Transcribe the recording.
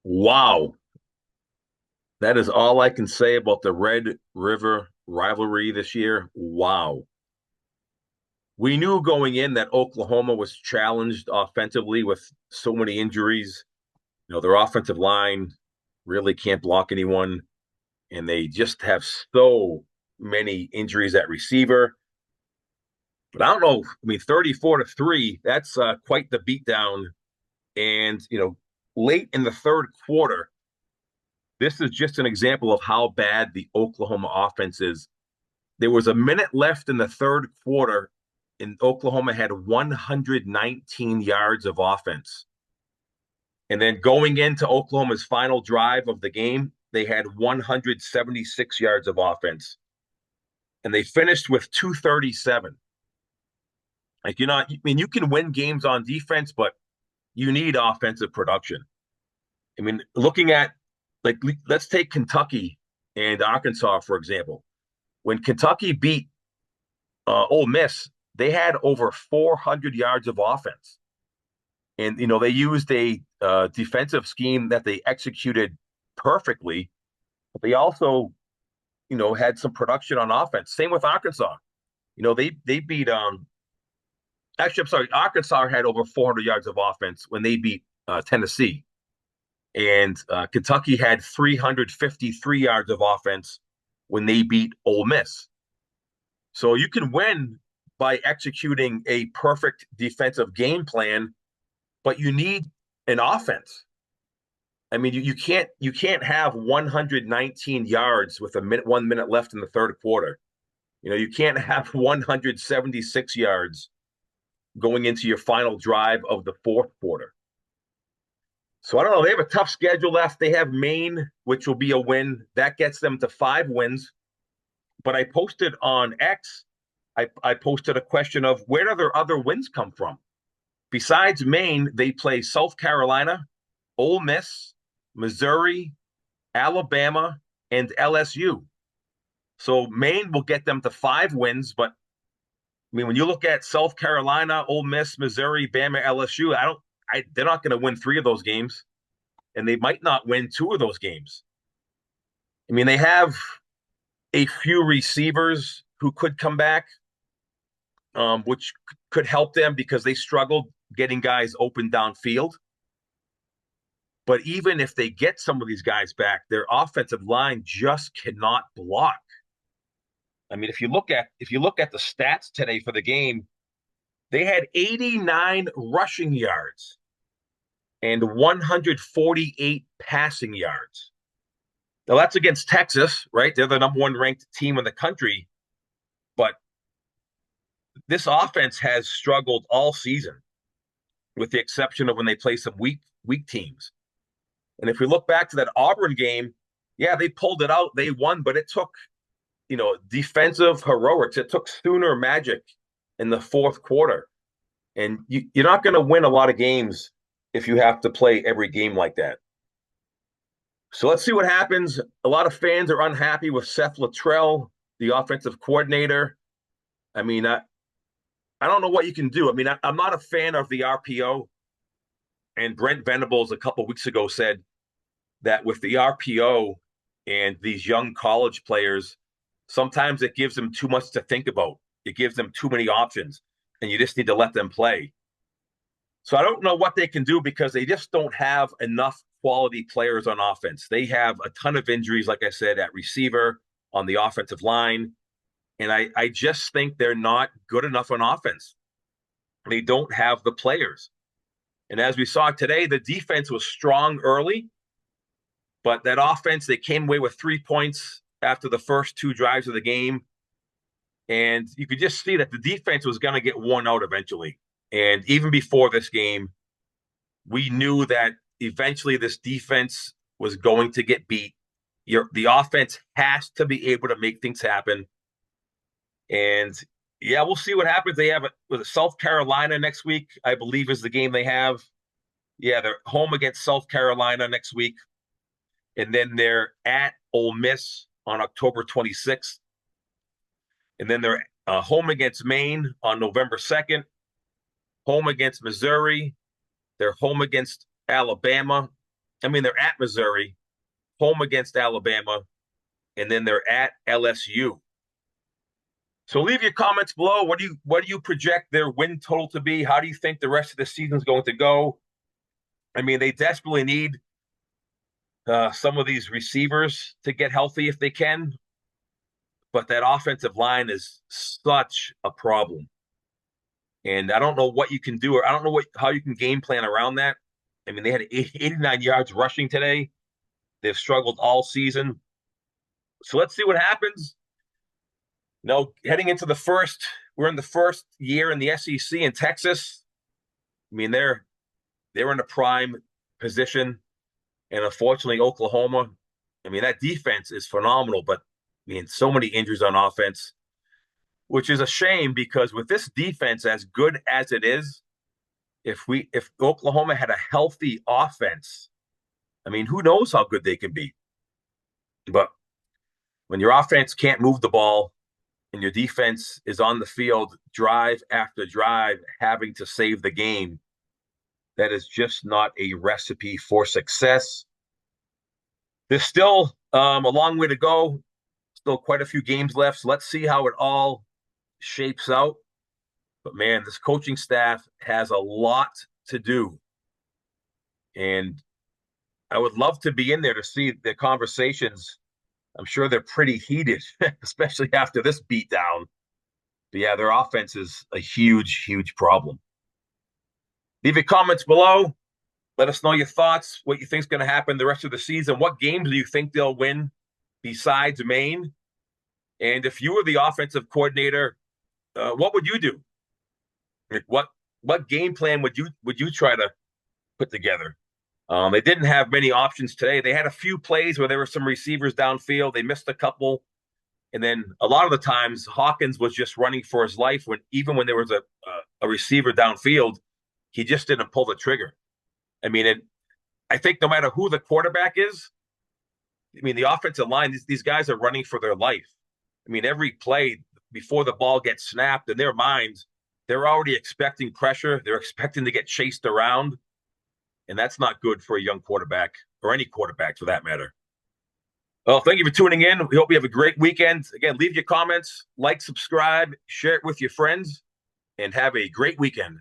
Wow. That is all I can say about the Red River rivalry this year. Wow. We knew going in that Oklahoma was challenged offensively with so many injuries. Their offensive line really can't block anyone, and they just have so many injuries at receiver. But I don't know. I mean, 34-3, that's quite the beatdown. And, late in the third quarter, this is just an example of how bad the Oklahoma offense is. There was a minute left in the third quarter, and Oklahoma had 119 yards of offense. And then going into Oklahoma's final drive of the game, they had 176 yards of offense. And they finished with 237. Like, I mean, you can win games on defense, but you need offensive production. I mean, looking at, like, let's take Kentucky and Arkansas, for example. When Kentucky beat Ole Miss, they had over 400 yards of offense. And, they used a defensive scheme that they executed perfectly, but they also, had some production on offense. Same with Arkansas. They beat, actually, I'm sorry, Arkansas had over 400 yards of offense when they beat Tennessee. And Kentucky had 353 yards of offense when they beat Ole Miss. So you can win by executing a perfect defensive game plan, but you need an offense. I mean, you can't have 119 yards with 1 minute left in the third quarter. You can't have 176 yards going into your final drive of the fourth quarter. So I don't know. They have a tough schedule left. They have Maine, which will be a win. That gets them to 5 wins. But I posted on X, I posted a question of where do their other wins come from? Besides Maine, they play South Carolina, Ole Miss, Missouri, Alabama, and LSU. So Maine will get them to 5 wins, but I mean, when you look at South Carolina, Ole Miss, Missouri, Bama, LSU, they're not going to win 3 of those games, and they might not win 2 of those games. I mean, they have a few receivers who could come back, which could help them because they struggled getting guys open downfield. But even if they get some of these guys back, their offensive line just cannot block. I mean, if you look at the stats today for the game, they had 89 rushing yards and 148 passing yards. Now that's against Texas, right? They're the number one ranked team in the country, but this offense has struggled all season, with the exception of when they play some weak teams. And if we look back to that Auburn game, yeah, they pulled it out, they won, but it took defensive heroics. It took Sooner magic in the fourth quarter. And you're not going to win a lot of games if you have to play every game like that. So let's see what happens. A lot of fans are unhappy with Seth Luttrell, the offensive coordinator. I mean, I don't know what you can do. I mean, I'm not a fan of the RPO. And Brent Venables a couple of weeks ago said that with the RPO and these young college players, sometimes it gives them too much to think about. It gives them too many options, and you just need to let them play. So I don't know what they can do because they just don't have enough quality players on offense. They have a ton of injuries, like I said, at receiver, on the offensive line. And I just think they're not good enough on offense. They don't have the players. And as we saw today, the defense was strong early, but that offense, they came away with 3 points after the first 2 drives of the game. And you could just see that the defense was going to get worn out eventually. And even before this game, we knew that eventually this defense was going to get beat. The offense has to be able to make things happen. And yeah, we'll see what happens. They have with South Carolina next week, I believe, is the game they have. Yeah, they're home against South Carolina next week. And then they're at Ole Miss on October 26th. And then they're home against Maine on November 2nd, home against Missouri. They're home against Alabama I mean, they're at Missouri, home against Alabama, and then they're at LSU. So leave your comments below. What do you project their win total to be? How do you think the rest of the season is going to go? I mean, they desperately need some of these receivers to get healthy if they can, but that offensive line is such a problem. And I don't know what you can do, or I don't know how you can game plan around that. I mean, they had 89 yards rushing today. They've struggled all season. So let's see what happens. Heading into we're in the first year in the SEC in Texas. I mean, they're in a prime position, and unfortunately, Oklahoma. I mean, that defense is phenomenal, but I mean, so many injuries on offense, which is a shame because with this defense as good as it is, if Oklahoma had a healthy offense, I mean, who knows how good they can be. But when your offense can't move the ball and your defense is on the field drive after drive having to save the game, that is just not a recipe for success. There's still a long way to go. Still quite a few games left. So let's see how it all shapes out. But man, this coaching staff has a lot to do. And I would love to be in there to see the conversations. I'm sure they're pretty heated, especially after this beatdown. But yeah, their offense is a huge, huge problem. Leave your comments below. Let us know your thoughts, what you think is going to happen the rest of the season. What games do you think they'll win besides Maine? And if you were the offensive coordinator, what would you do? Like what game plan would you try to put together? They didn't have many options today. They had a few plays where there were some receivers downfield. They missed a couple. And then a lot of the times Hawkins was just running for his life even when there was a receiver downfield, he just didn't pull the trigger. I mean, I think no matter who the quarterback is, I mean, the offensive line, these guys are running for their life. I mean, every play before the ball gets snapped in their minds, they're already expecting pressure. They're expecting to get chased around. And that's not good for a young quarterback or any quarterback for that matter. Well, thank you for tuning in. We hope you have a great weekend. Again, leave your comments, like, subscribe, share it with your friends, and have a great weekend.